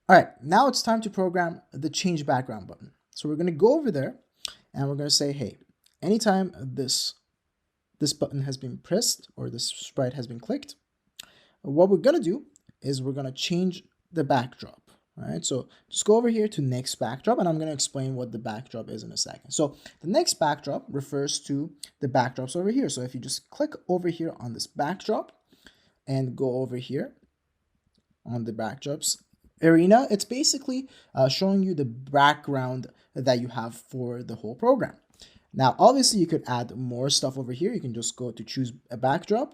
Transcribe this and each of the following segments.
All right, now it's time to program the change background button. So we're going to go over there and we're going to say, hey, anytime this button has been pressed or this sprite has been clicked, what we're going to do is we're going to change the backdrop. All right, so just go over here to next backdrop, and I'm going to explain what the backdrop is in a second. So the next backdrop refers to the backdrops over here. So if you just click over here on this backdrop and go over here on the backdrops arena, it's basically showing you the background that you have for the whole program. Now, obviously, you could add more stuff over here. You can just go to choose a backdrop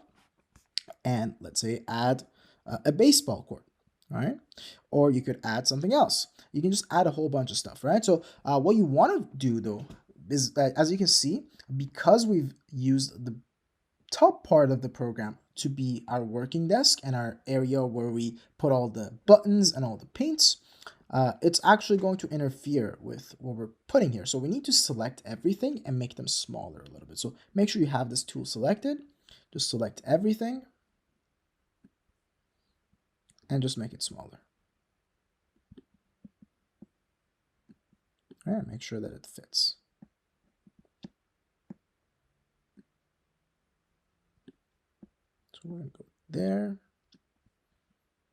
and let's say add a baseball court, right? Or you could add something else. You can just add a whole bunch of stuff, right? So what you want to do though is that, as you can see, because we've used the top part of the program to be our working desk and our area where we put all the buttons and all the paints, it's actually going to interfere with what we're putting here. So we need to select everything and make them smaller a little bit. So make sure you have this tool selected. Just select everything and just make it smaller. All right, make sure that it fits. So we're gonna go there.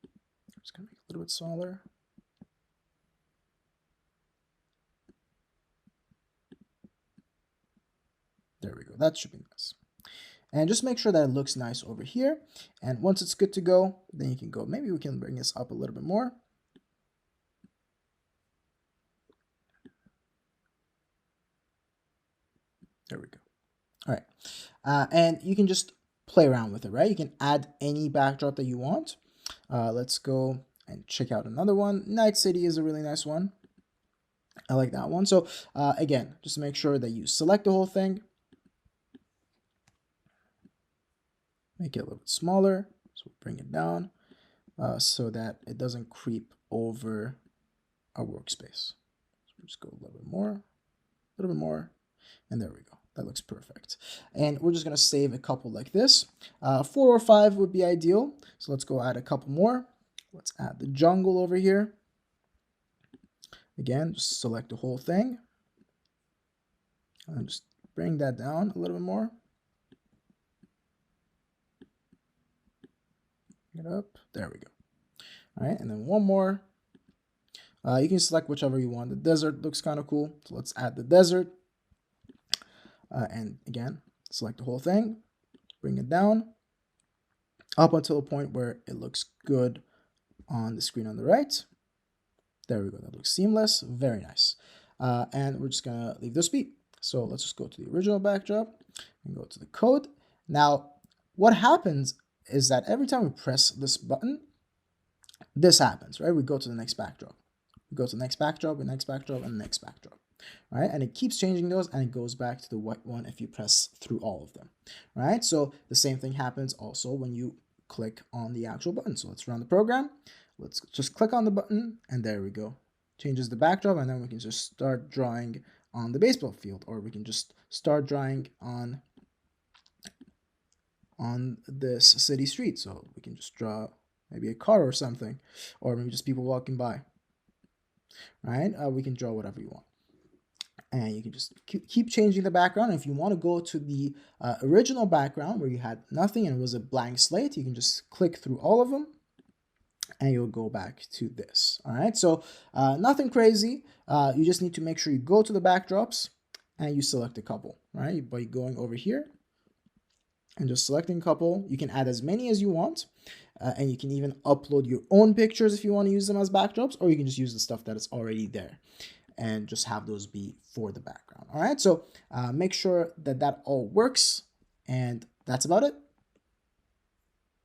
I'm just gonna make it a little bit smaller. There we go, that should be nice. And just make sure that it looks nice over here. And once it's good to go, then you can go, maybe we can bring this up a little bit more. There we go. All right, and you can just play around with it, right? You can add any backdrop that you want. Let's go and check out another one. Night City is a really nice one. I like that one. So again, just make sure that you select the whole thing. Make it a little bit smaller. So bring it down so that it doesn't creep over our workspace. So just go a little bit more, and there we go. That looks perfect. And we're just going to save a couple like this. 4 or 5 would be ideal. So let's go add a couple more. Let's add the jungle over here. Again, just select the whole thing. And just bring that down a little bit more. Bring it up. There we go. All right, and then one more. You can select whichever you want. The desert looks kind of cool. So let's add the desert. And again, select the whole thing, bring it down up until a point where it looks good on the screen on the right. There we go. That looks seamless. Very nice. And we're just going to leave this be. So let's just go to the original backdrop and go to the code. Now, what happens is that every time we press this button, this happens, right? We go to the next backdrop. We go to the next backdrop, the next backdrop, and the next backdrop. Right, and it keeps changing those, and it goes back to the white one if you press through all of them. Right, so the same thing happens also when you click on the actual button. So let's run the program. Let's just click on the button, and there we go. Changes the backdrop, and then we can just start drawing on the baseball field, or we can just start drawing on this city street. So we can just draw maybe a car or something, or maybe just people walking by. Right, we can draw whatever you want. And you can just keep changing the background. If you want to go to the original background where you had nothing and it was a blank slate, you can just click through all of them and you'll go back to this. All right, so nothing crazy. You just need to make sure you go to the backdrops and you select a couple, right? By going over here and just selecting a couple. You can add as many as you want. And you can even upload your own pictures if you want to use them as backdrops, or you can just use the stuff that is already there and just have those be for the background. All right, so make sure that that all works, and that's about it.